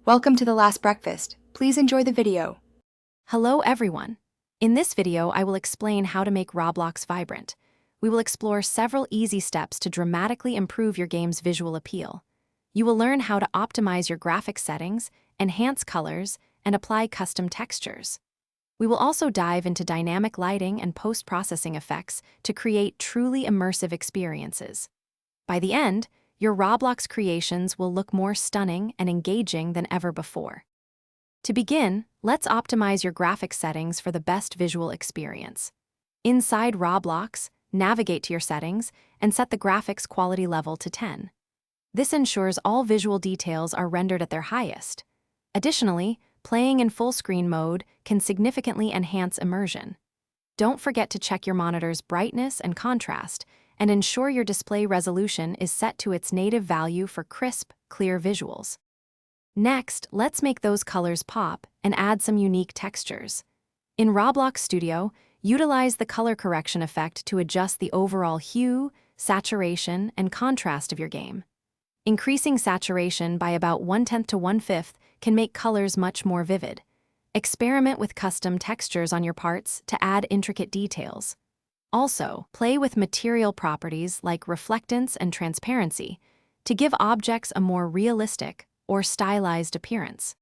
Welcome to The Last Breakfast. Please enjoy the video. Hello everyone. In this video, I will explain how to make Roblox vibrant. We will explore several easy steps to dramatically improve your game's visual appeal. You will learn how to optimize your graphics settings, enhance colors, and apply custom textures. We will also dive into dynamic lighting and post-processing effects to create truly immersive experiences. By the end, your Roblox creations will look more stunning and engaging than ever before. To begin, let's optimize your graphics settings for the best visual experience. Inside Roblox, navigate to your settings and set the graphics quality level to 10. This ensures all visual details are rendered at their highest. Additionally, playing in full screen mode can significantly enhance immersion. Don't forget to check your monitor's brightness and contrast, and ensure your display resolution is set to its native value for crisp, clear visuals. Next, let's make those colors pop and add some unique textures. In Roblox Studio, utilize the color correction effect to adjust the overall hue, saturation, and contrast of your game. Increasing saturation by about 1/10 to 1/5 can make colors much more vivid. Experiment with custom textures on your parts to add intricate details. Also, play with material properties like reflectance and transparency to give objects a more realistic or stylized appearance.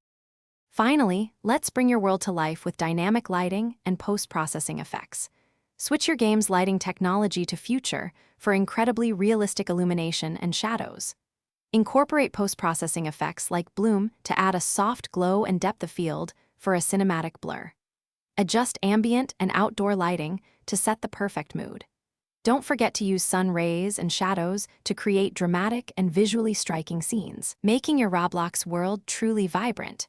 Finally, let's bring your world to life with dynamic lighting and post-processing effects. Switch your game's lighting technology to Future for incredibly realistic illumination and shadows. Incorporate post-processing effects like bloom to add a soft glow and depth of field for a cinematic blur. Adjust ambient and outdoor lighting to set the perfect mood. Don't forget to use sun rays and shadows to create dramatic and visually striking scenes, making your Roblox world truly vibrant.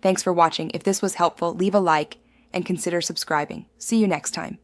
Thanks for watching. If this was helpful, leave a like and consider subscribing. See you next time.